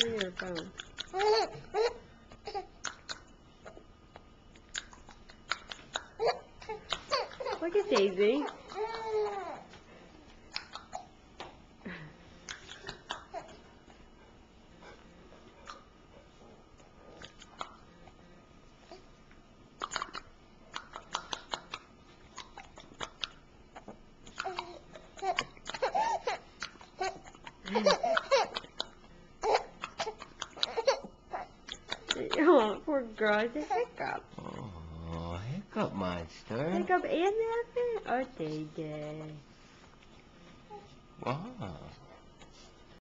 on your phone. Look at Daisy. Oh, poor girl. It's a hiccup. Oh, hiccup monster. Hiccup and nothing? Oh, Day Day. Wow.